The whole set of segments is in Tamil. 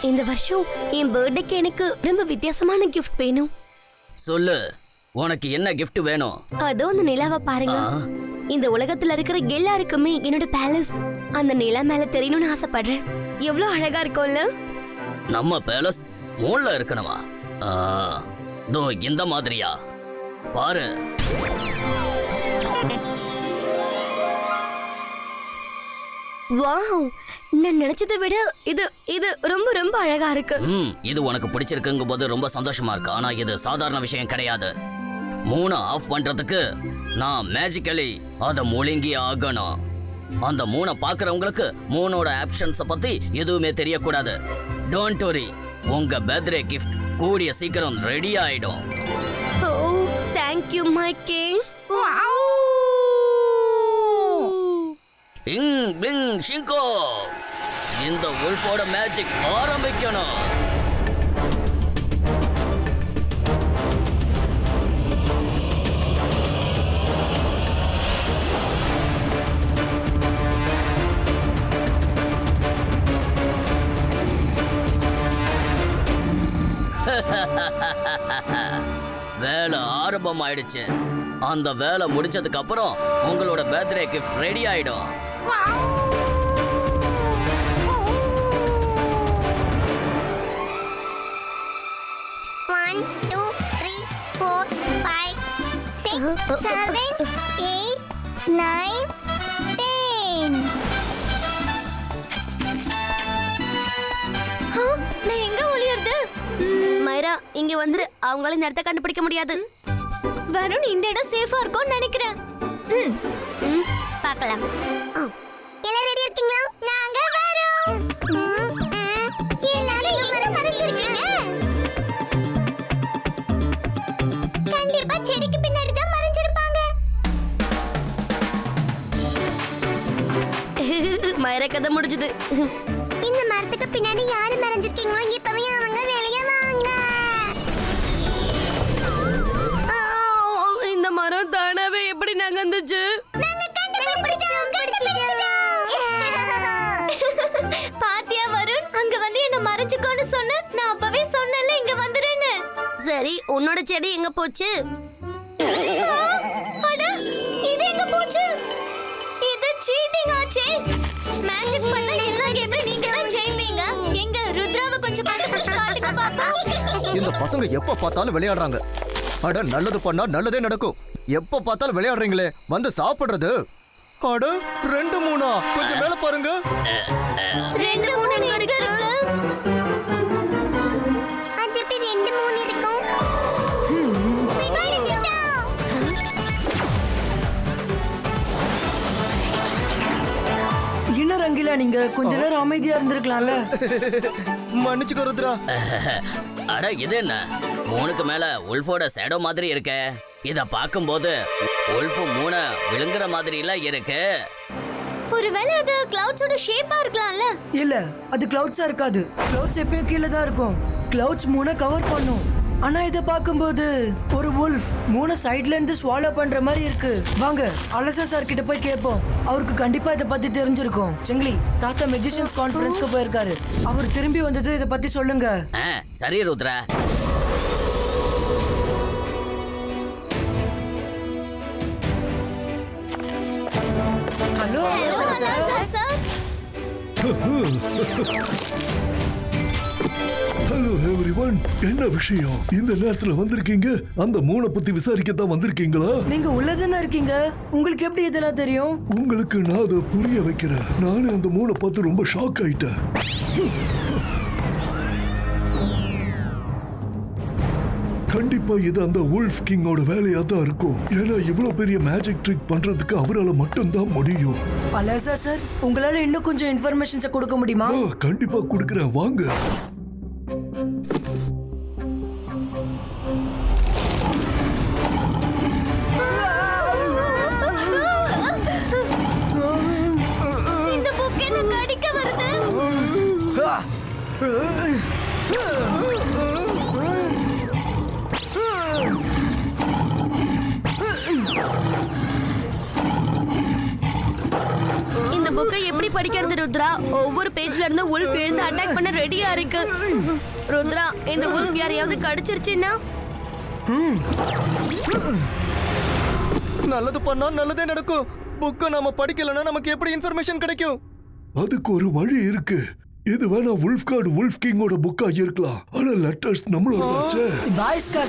இந்த வருஷம் என் பர்த்டேக்கு எனக்கு ரொம்ப வித்தியாசமான கிஃப்ட் வேணும். சொல்லு, உனக்கு என்ன கிஃப்ட் வேணும்? அதோ அந்த நிலாவை பாருங்க. இந்த உலகத்துல இருக்கிற எல்லாருக்குமே என்னோட பேலஸ் அந்த நிலா மேல தெரியணும்னு ஆசைப்படுறேன். எவ்வளவு அழகா இருக்கும்ல. நம்ம பேலஸ் மூணுல இருக்கணுமா? தோ இந்த மாதிரியா? பாரு. வாவ், நான் நினைச்சதை விட இது இது ரொம்ப ரொம்ப அழகா இருக்கு. இது உனக்கு பிடிச்சிருக்குங்க போது ரொம்ப சந்தோஷமா இருக்கு. ஆனா இது சாதாரண விஷயம் கிடையாது. மூணை ஆஃப் பண்றதுக்கு நான் மேஜிக்கலி அதை முழுங்கி ஆகணும். அந்த மூணை பாக்குறவங்களுக்கு மூணோட ஆப்ஷன்ஸை பத்தி எதுவுமே தெரியக்கூடாது. டோன்ட் வரி, உங்க பர்த்டே கிஃப்ட் கூடிய சீக்கிரம் ரெடி ஆயிடும். Oh, thank you my king. Wow! Ping ping ஷிங்கோ, இந்த உல்ஃபோட மேஜிக் ஆரம்பிக்கணும். வேலை ஆரம்பம் ஆயிடுச்சு. அந்த வேலை முடிச்சதுக்கு அப்புறம் உங்களோட பர்த்டே கிஃப்ட் ரெடி ஆயிடும். மைரா, இங்க வந்துரு. அவங்களால இந்த இடத்தை கண்டுபிடிக்க முடியாது. வருண், இந்த இடம் சேஃபா இருக்கும்னு நினைக்கிறேன். பார்க்கலாம். எல்லாரும் ரெடி இருக்கீங்களா? நாங்க வரோம். எல்லாரும் எங்க மறைச்சிருக்கீங்க? கண்டிப்பா செடிக்கு பின்னாடி தான் மறைஞ்சிருப்பாங்க. மைரா, கதை முடிஞ்சது. இந்த மரத்துக்கு பின்னாடி யாரு மறைஞ்சிருக்கீங்களோ இப்பவே அவங்க வெளிய வாங்க. இந்த மரம் தானாவே எப்படி நகர்ந்துச்சு? பாத்தியா வருண், அங்க வந்து என்ன மறைச்சுக்கோன்னு சொன்ன. நான் அப்பவே சொன்னேன்ல இங்க வந்துருன்னு. சரி, உன்னோட செடி எங்க போச்சு? அட, இது எங்க போச்சு? இது சீட்டிங் ஆச்சே. மேஜிக் பண்ண எல்லா கேம்ல நீங்க தான் ஜெயிப்பீங்க. எங்க ருத்ராவை கொஞ்சம் கண்டுபிடிச்சு காட்டுங்க பாப்பா. இந்த பசங்க எப்ப பார்த்தாலும் விளையாடுறாங்க. அட, நல்லது பண்ணா நல்லதே நடக்கும். எப்ப பார்த்தாலும் விளையாடுறீங்களே, வந்து சாப்பிடுறது. அட, 2 3 கொஞ்சம் மேல பாருங்க. 2 3 எங்க இருக்கு? அது எப்படி 2 3 இருக்கும்? என்ன ரங்கிலா, நீங்க கொஞ்ச நேரம் அமைதியா இருந்திருக்கலாம்ல. மன்னிச்சுக்கோ ருத்ரா. அட, இது என்ன? 3க்கு மேல உல்ஃபோட ஷேடோ மாதிரி இருக்கு. இத பாக்கும்போது உல்ஃப் 3 விழுங்குற மாதிரி இல்ல இருக்கு. ஒருவேளை அது கிளவுட்ஸோட ஷேப்பா இருக்கலாம்ல. இல்ல, அது கிளவுட்ஸா இருக்காது. கிளவுட்ஸ் எப்பயும் கீழே தான் இருக்கும். கிளவுட்ஸ் 3 கவர் பண்ணும். ஆனா இத பாக்கும்போது ஒரு wolf 3 சைடுல இருந்து ஸ்வாலோ பண்ற மாதிரி இருக்கு. வாங்க அலசா சார் கிட்ட போய் கேட்போம். அவருக்கு கண்டிப்பா இத பத்தி தெரிஞ்சிருக்கும். செங்கிலி, தாத்தா மெஜிஷியன்ஸ் கான்ஃபரன்ஸ்க்கு போயிருக்காரு. அவர் திரும்பி வந்தது இத பத்தி சொல்லுங்க. சரி Rudra. Hello sir. Hello everyone, என்ன விஷயம்? இந்த நேரத்துல வந்திருக்கீங்க? அந்த 3 பத்தி விசாரிக்க தான் வந்திருக்கீங்களா? நீங்க உள்ளதானே இருக்கீங்க. உங்களுக்கு எப்படி இதெல்லாம் தெரியும்? உங்களுக்கு நான் அதை புரிய வைக்கிறேன். நானே அந்த 3 பார்த்து ரொம்ப ஷாக் ஆயிட்டேன். கண்டிப்பா இது அந்த wolf கிங்கோட வேலையா தான் இருக்கும். ஏன்னா இவ்வளவு பெரிய மேஜிக் ட்ரிக் பண்றதுக்கு அவரால மட்டும்தான் முடியும். அலசா சார், உங்களால இன்னும் கொஞ்சம் இன்ஃபர்மேஷன்ஸை கொடுக்க முடியுமா? கண்டிப்பா கொடுக்கறேன், வாங்க. இந்த புக் என்ன கடிக்க வருது? இந்த புக்கை எப்படி படிக்கிறது ருத்ரா? ஒவ்வொரு பேஜ்ல இருந்து உல்ஃப் எழுந்து அட்டாக் பண்ண ரெடியா இருக்கு. ருத்ரா, இந்த உல்ஃப் யாரையாவது கடிச்சிருச்சுன்னா? நல்லது பண்ணா நல்லதே நடக்கும். புக்கை நாம படிக்கலன்னா நமக்கு எப்படி இன்ஃபர்மேஷன் கிடைக்கும்? அதுக்கு ஒரு வழி இருக்கு. இது வேணா உல்ஃப் கார்டு உல்ஃப் கிங்கோட புக்கா இருக்கலாம். ஆனா லெட்டர்ஸ் நம்மளோட பாய்ஸ்கா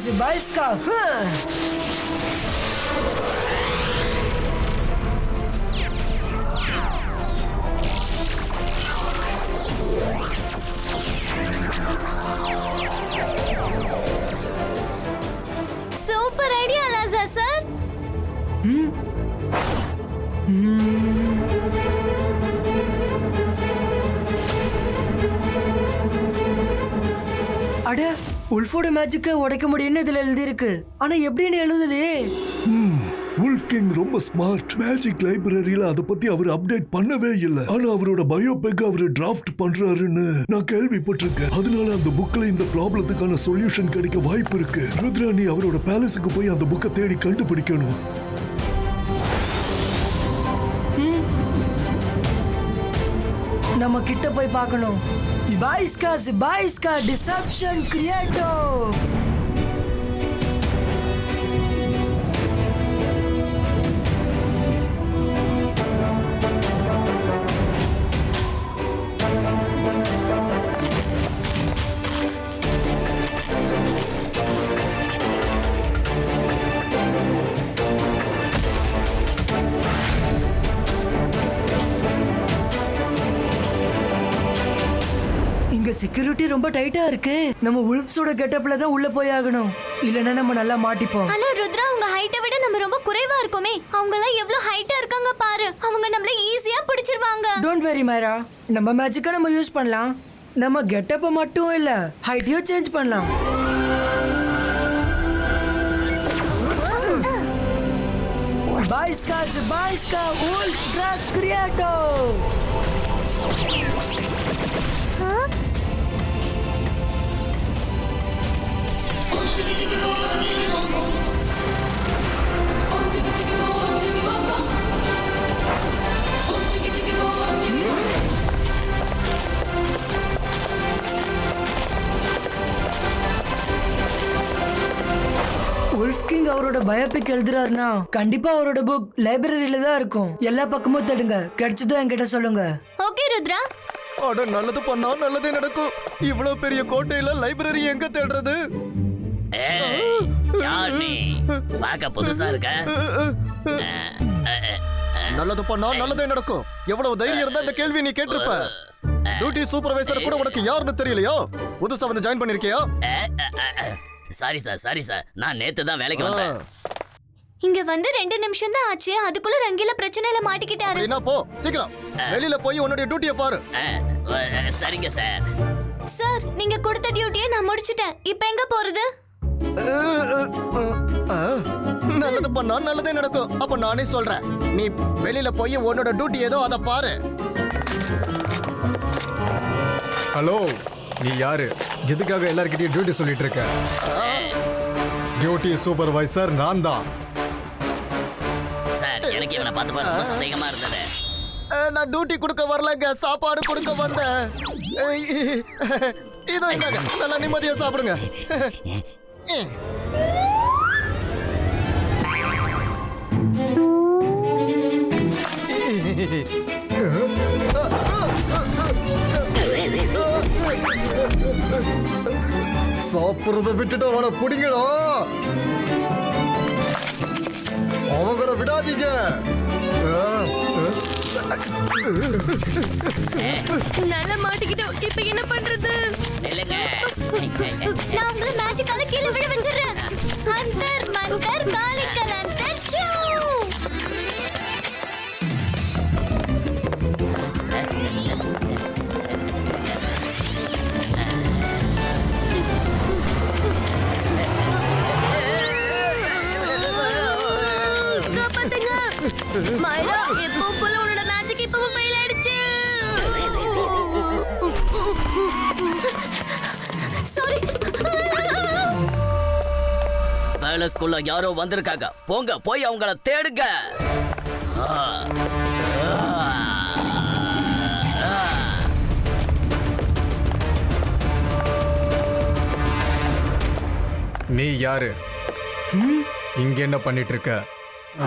சூப்பர் ஐடியா லாசா சார். அட, உல்ஃபோட மேஜிக்க உடைக்க முடியும்னு இதுல எழுதி இருக்கு. ஆனா எப்படின்னு எழுதலையே. உல்ஃப் கிங் ரொம்ப ஸ்மார்ட். மேஜிக் லைப்ரரியில அத பத்தி அவர் அப்டேட் பண்ணவே இல்ல. ஆனா அவரோட பயோபேக் அவர் டிராஃப்ட் பண்றாருன்னு நான் கேள்விப்பட்டிருக்கேன். அதனால அந்த புக்ல இந்த ப்ராப்ளத்துக்கான சொல்யூஷன் கிடைக்க வாய்ப்பு இருக்கு. ருத்ரா, நீ அவரோட பேலஸுக்கு போய் அந்த புக்கை தேடி கண்டுபிடிக்கணும். நம்ம கிட்ட போய் பார்க்கணும். பாய்ஸ்கா டிசப்ஷன் கிரியேட்டோ. செக்யூரிட்டி ரொம்ப டைட்டா இருக்கு. நம்ம உல்ஃப்ஸோட கெட்டப்ல தான் உள்ள போய் ஆகணும். இல்லனா நம்ம நல்லா மாட்டிப்போம். ஆனா ருத்ரா, உங்க ஹைட்டை விட நம்ம ரொம்ப குறைவா இருக்கோமே. அவங்க எல்லாம் எவ்வளவு ஹைட்டா இருக்காங்க பாரு. அவங்க நம்மள ஈஸியா பிடிச்சிருவாங்க. டோன்ட் வெரி மைரா, நம்ம மேஜிக்க நம்ம யூஸ் பண்ணலாம். நம்ம கெட்டப்ப மட்டும் இல்ல, ஹைட்டையும் சேஞ்ச் பண்ணலாம். பாய்ஸ்கா உல்ஃப் டிரஸ் கிரியேட்டோ. உல்ஃப் கிங் அவரோட பயோபிக் எழுதுறாருன்னா கண்டிப்பா அவரோட புக் லைப்ரரியில தான் இருக்கும். எல்லா பக்கமும் தேடுங்க. கிடைச்சதும் என்கிட்ட சொல்லுங்க. ஓகே ருத்ரா. அட, நல்லது பண்ணா நல்லதே நடக்கும். இவ்வளவு பெரிய கோட்டையில லைப்ரரி எங்க தேடுறது? யார் நீ? பார்க்க புதுசா இருக்க. நல்லது பண்ணா நல்லதே நடக்கும். எவ்வளவு தைரியம் இருந்தா இந்த கேள்வி நீ கேட்டிருப்ப. டியூட்டி சூப்பர்வைசர் கூட உனக்கு யாருன்னு தெரியலையோ? புதுசா வந்து ஜாயின் பண்ணிருக்கியா? சாரி சார், நான் நேத்து தான் வேலைக்கு வந்தேன். இங்க வந்து 2 நிமிஷம் தான் ஆச்சு. அதுக்குள்ள ரங்கில பிரச்சனையில மாட்டிக்கிட்டாரு. என்ன போ, சீக்கிரம் வெளியில போய் உன்னுடைய டியூட்டியை பாரு. சரிங்க சார். சார், நீங்க கொடுத்த டியூட்டியை நான் முடிச்சிட்டேன். இப்போ எங்க போறது? நல்லது பண்ணா நல்லதே நடக்கும். அப்ப நானே சொல்றேன், நீ வெளியில போய் உன்னோட டியூட்டி ஏதோ அதை பாரு. ஹலோ, நீ யாரு? எதுக்காக எல்லார்கிட்டயும் டியூட்டி சொல்லிட்டு இருக்க? டியூட்டி சூப்பர்வைசர் நான் தான். சார், எனக்கு இவனை பார்த்து ரொம்ப சந்தேகமா இருந்தது. நான் டியூட்டி கொடுக்க வரலங்க, சாப்பாடு கொடுக்க வந்தேன். இதோ இந்தாங்க, நல்லா நிம்மதியா சாப்பிடுங்க. சாப்பிடுறத விட்டுட்டு அவனை புடிங்கடா. அவங்கள விடாதீங்க. நல்லா மாட்டிக்கிட்டோம். இப்ப என்ன பண்றது? இல்லங்க, நான் உங்களை மேஜிக்கால கீழே விழ வச்சிடுறேன். அந்தர் மந்தர் காலிக்கல் அந்தர் சூ. காப்பாத்துங்க. மைரா, எப்பவும் போல உன்னோட மேஜிக் இப்பவும் ஃபெயில் ஆயிடுச்சு. சாரி. பேலஸ்குள்ள யாரோ வந்திருக்காங்க. போங்க, போய் அவங்கள தேடுங்க. நீ யாரு? இங்க என்ன பண்ணிட்டு இருக்க?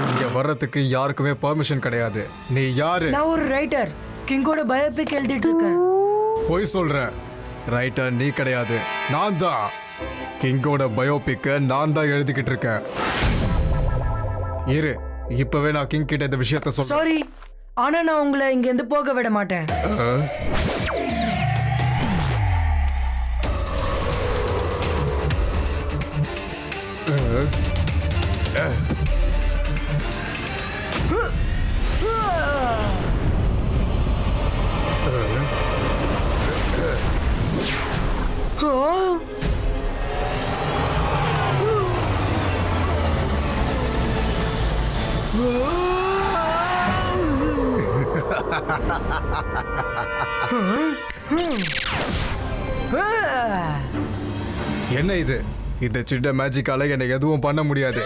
இங்க வர்றதுக்கு யாருக்குமே பெர்மிஷன் கிடையாது. நீ யாரு? நான் ஒரு ரைட்டர், கிங்கோட பயோபிக் எழுதிட்டு இருக்கேன். போய் சொல்ற. ரைட்டர் நீ கிடையாது, நான் தான். கிங்கோட பயோபிக்க நான் தான் எழுதிக்கிட்டு இருக்கேன். இரு, இப்பவே நான் கிங் கிட்ட இந்த விஷயத்த சொல்றேன். சாரி, ஆனா நான் உங்களை இங்க இருந்து போக விட மாட்டேன். என்ன இது? இந்த சின்ன மேஜிக்கால என்னை எதுவும் பண்ண முடியாது.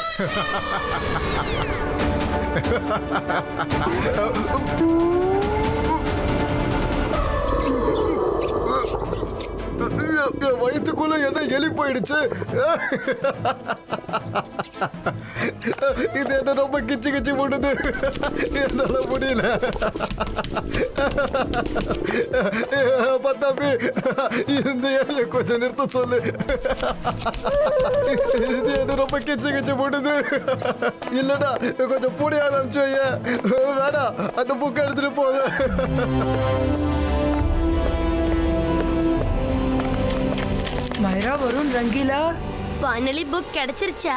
என் வயிற்றுக்குள்ள என்ன எலி போயிடுச்சு. இது என்ன ரொம்ப கிச்சு கிச்சு போடுது. என்னால முடியல. பத்தாப்பி, இந்த எலியை கொஞ்சம் நிறுத்த சொல்லு. இது என்ன ரொம்ப கிச்சு கிச்சு போடுது. இல்லடா, கொஞ்சம் பூடியா அனுப்பிச்சு வேணாம், அந்த புக்கை எடுத்துட்டு போகுது. மைரா, வருண், ரங்கீலா, ஃபைனலி புக் கிடைச்சிருச்சா?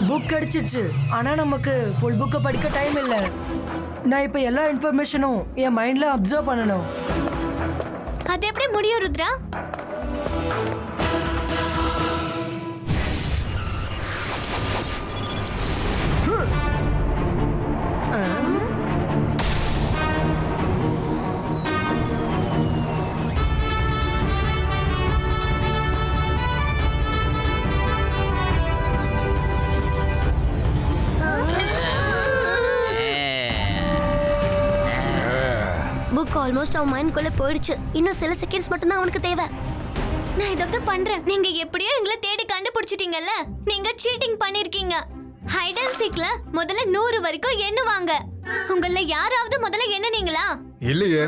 புக் கிடைச்சிச்சு. ஆனா நமக்கு ஃபுல் புக்கை படிக்க டைம் இல்ல. நான் இப்ப எல்லா இன்ஃபர்மேஷனும் என் மைண்ட்ல அப்சர்வ் பண்ணணும். அது எப்படி முடியும் ருத்ரா? புக் ஆல்மோஸ்ட் அவன் மைண்ட்குள்ள போயிடுச்சு. இன்னும் சில செகண்ட்ஸ் மட்டும் தான் அவனுக்கு தேவை. நான் இதை பண்றேன். நீங்க எப்படியோ எங்களை தேடி கண்டுபிடிச்சிட்டீங்கல்ல. நீங்க சீட்டிங் பண்ணிருக்கீங்க. ஹைட் அண்ட் சீக்ல முதல்ல 100 வரைக்கும் எண்ணுவாங்க. உங்கள யாராவது முதல்ல எண்ணுனீங்களா? இல்லையே.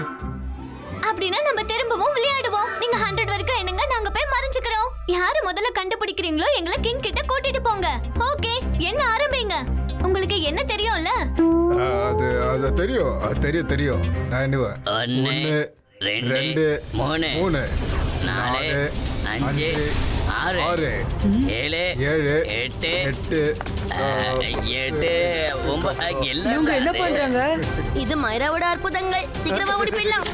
அப்படின்னா நம்ம திரும்பவும் விளையாடுவோம். நீங்க 100 வரைக்கும் எண்ணுங்க, நாங்க போய் மறைஞ்சுக்கிறோம். யாரு முதல்ல கண்டுபிடிக்கிறீங்களோ எங்களை கிங் கிட்ட கூட்டிட்டு போங்க. ஓகே, என்ன ஆரம்பிங்க. உங்களுக்கு என்ன தெரியும்ல? அது தெரியும். தெரியும். நான் எண்ணுவேன். 1 2 3 4 5 6 7 8 9 இவங்க என்ன பண்றாங்க? இது மைராவோட அற்புதங்கள். சீக்கிரமா ஓடி போயிடலாம்.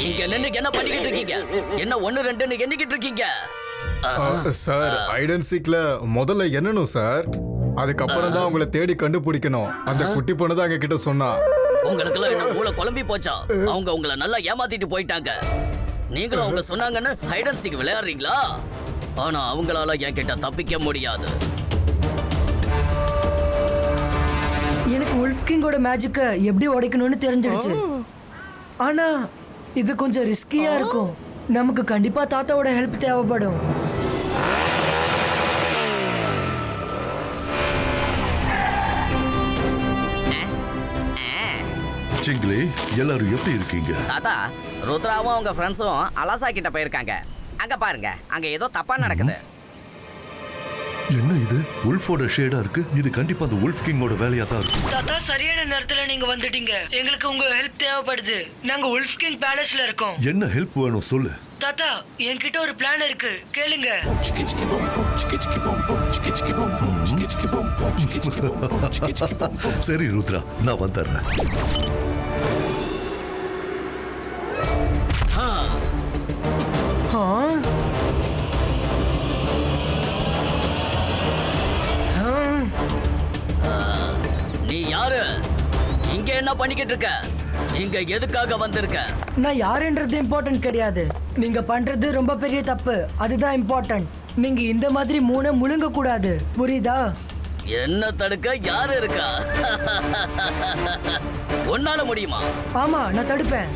இங்க நின்னு என்ன பண்ணிக்கிட்டு இருக்கீங்க? என்ன 1 2ன்னு எண்ணிக்கிட்டு இருக்கீங்க? சார், ஹைட் அண்ட் சீக்ல முதல்ல எண்ணணும் சார். அதுக்கப்புறம் தான் உங்களை தேடி கண்டுபிடிக்கணும். அந்த குட்டி பொண்ணு தான் எங்க கிட்ட சொன்னா. உங்களுக்குலாம் என்ன மூளை குழம்பி போச்சா? அவங்க உங்களை நல்லா ஏமாத்திட்டு போயிட்டாங்க. நீங்களும் அவங்க சொன்னாங்கன்னு ஹைட் அண்ட் சீக் விளையாடுறீங்களா? ஆனா அவங்களால என்கிட்ட தப்பிக்க முடியாது. எனக்கு உல்ஃப் கிங்கோட மேஜிக்கை எப்படி உடைக்கணும்னு தெரிஞ்சிடுச்சு. ஆனா இது கொஞ்சம் ரிஸ்கியா இருக்கும். நமக்கு கண்டிப்பா தாத்தாவோட ஹெல்ப் தேவைப்படும். சிங்கிளி, எல்லாரும் எப்படி இருக்கீங்க? தாத்தா, ருத்ராவும் அவங்க ஃப்ரெண்ட்ஸும் அலாசா கிட்ட போயிருக்காங்க. அங்க பாருங்க, அங்க ஏதோ தப்பா நடக்குது. என்ன இது? உல்ஃபோட ஷேடா இருக்கு. இது கண்டிப்பா அந்த உல்ஃப் கிங்கோட வேலையா தான் இருக்கும். தாத்தா, சரியான நேரத்துல நீங்க வந்துட்டீங்க. எங்களுக்கு உங்க ஹெல்ப் தேவைப்படுது. நாங்க உல்ஃப் கிங் பேலஸ்ல இருக்கோம். என்ன ஹெல்ப் வேணும் சொல்லு. தாத்தா, என்கிட்ட ஒரு பிளான் இருக்கு, கேளுங்க. சரி ருத்ரா, நான் வந்துடுறேன். நீ யாரு? இங்க என்ன பண்ணிக்கிட்டு இருக்க? இங்க எதுக்காக வந்திருக்க? நான் யாருன்றது இம்பார்ட்டன்ட் கிடையாது. நீங்க பண்றது ரொம்ப பெரிய தப்பு, அதுதான் இம்பார்ட்டன்ட். நீங்க இந்த மாதிரி 3 முழுங்க கூடாது, புரியுதா? என்ன தடுக்க யாரு இருக்கா? உன்னால முடியுமா? ஆமா, நான் தடுப்பேன்.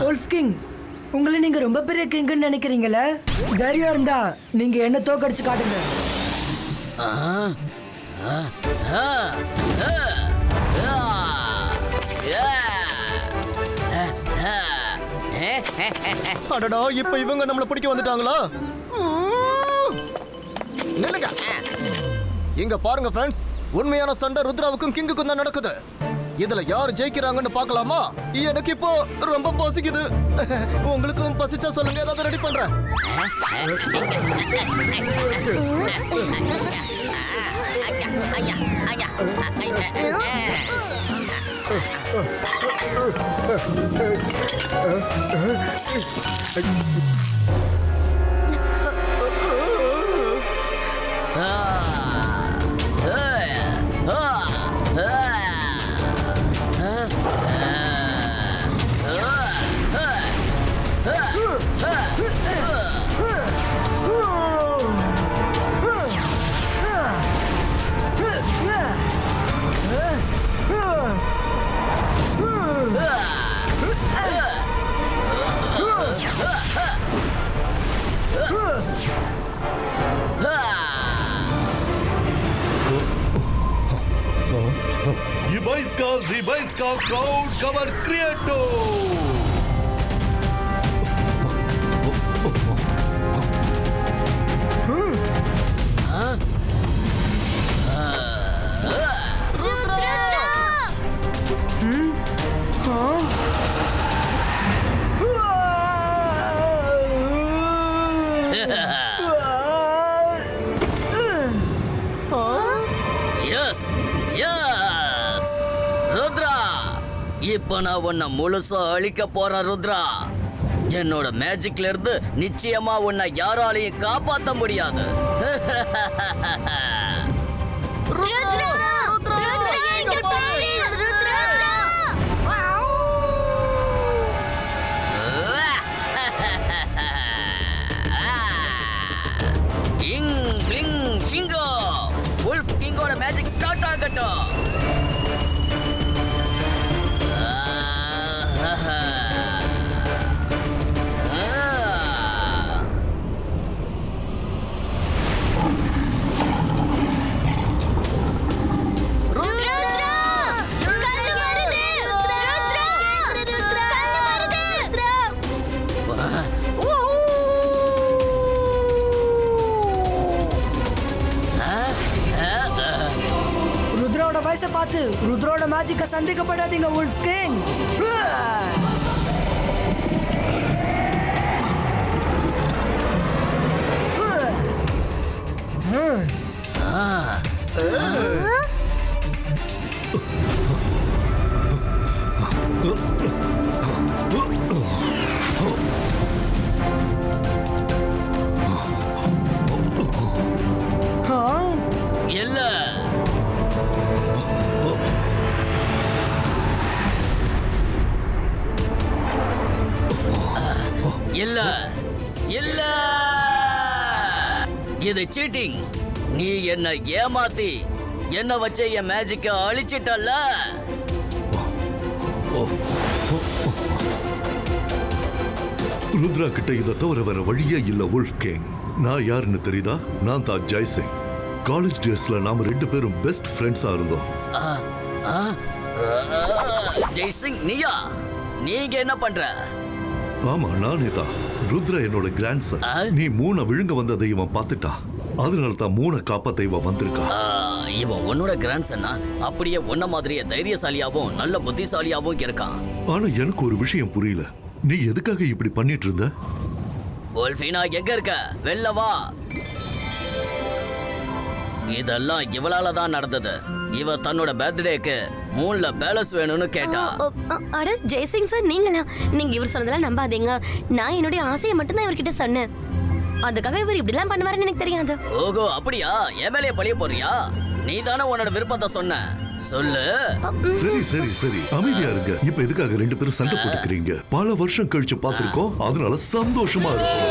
வுல்ஃப் கிங், உங்களை நீங்க ரொம்ப பெரிய கிங்னு நினைக்கிறீங்களே? தைரியம் இருந்தா நீங்க என்ன தோக்கடிச்சு காட்டுங்க. அடடா, இப்ப இவங்க நம்மள பிடிக்க வந்துட்டாங்களா? நில்லுங்க. இங்க பாருங்க ஃப்ரெண்ட்ஸ், உண்மையான சண்டை ருத்ராவுக்கும் கிங்குக்கும் தான் நடக்குது. இதுல யார் ஜெயிக்கிறாங்கன்னு பார்க்கலாமா? எனக்கு இப்போ ரொம்ப பசிக்குது. உங்களுக்கும் பசிச்சா சொல்லுங்க, ஏதாவது ரெடி பண்றேன். Zibajska Crowd Cover Creator. இப்ப நான் உன்னை முழுசா அழிக்க போறேன் ருத்ரா. என்னோட மேஜிக்ல இருந்து நிச்சயமா உன்னை யாராலையும் காப்பாத்த முடியாது. இங் பிளிங் சிங்கோ, வுல்ஃப் கிங்கோட மேஜிக் ஸ்டார்ட் ஆகட்டும். ருத்ரோட வயசை பார்த்து ருத்ரோட மேஜிக்க சந்தேகப்படாதீங்க வுல்ஃப் கிங். இல்ல, இது சீட்டிங். நீ என்ன ஏமாத்தி என்ன வச்ச என் மேஜிக்க அழிச்சிட்டல்ல. ருத்ரா கிட்ட இதை தவிர வேற வழியே இல்ல வுல்ஃப் கிங். நான் யாருன்னு தெரியுதா? நான் தான் ஜெய்சிங். காலேஜ் டேஸ்ல நாம 2 பேரும் பெஸ்ட் ஃப்ரெண்ட்ஸா இருந்தோம். ஜெய்சிங், நீயா? நீங்க என்ன பண்ற? ஆமா, நானே தான். ருத்ரா என்னோட கிராண்ட்சன். நீ மூணை விழுங்க வந்ததை இவன் பார்த்துட்டான். அதனால தான் மூணை காப்பாத்த இவன் வந்திருக்கான். இவன் உன்னோட கிராண்ட்சன்னா? அப்படியே உன்ன மாதிரியே தைரியசாலியாவும் நல்ல புத்திசாலியாவும் இருக்கான். ஆனா எனக்கு ஒரு விஷயம் புரியல. நீ எதுக்காக இப்படி பண்ணிட்டு இருந்த? வுல்ஃபினா, எங்க இருக்க? வெளில வா. இதெல்லாம் இவளால தான் நடந்தது. இவ தன்னோட பர்த்டேக்கு மூணுல பேலஸ் வேணும்னு கேட்டா. அட ஜெய்சிங் சார், நீங்களா? நீங்க இவர் சொன்னதெல்லாம் நம்பாதீங்க. நான் என்னுடைய ஆசையை மட்டும் தான் இவர்கிட்ட சொன்னேன். அதுக்காக இவர் இப்படிலாம் பண்ணுவாருன்னு எனக்கு தெரியாது. ஓஹோ, அப்படியா? என் மேலேயே பழிய போறியா? நீ தானே உன்னோட விருப்பத்தை சொன்ன. சொல்லு. சரி சரி சரி, அமைதியா இருங்க. இப்ப எதுக்காக 2 பேரும் சண்டை போட்டுக்கிறீங்க? பல வருஷம் கழிச்சு பார்த்திருக்கோம், அதனால சந்தோஷமா இருக்கும்.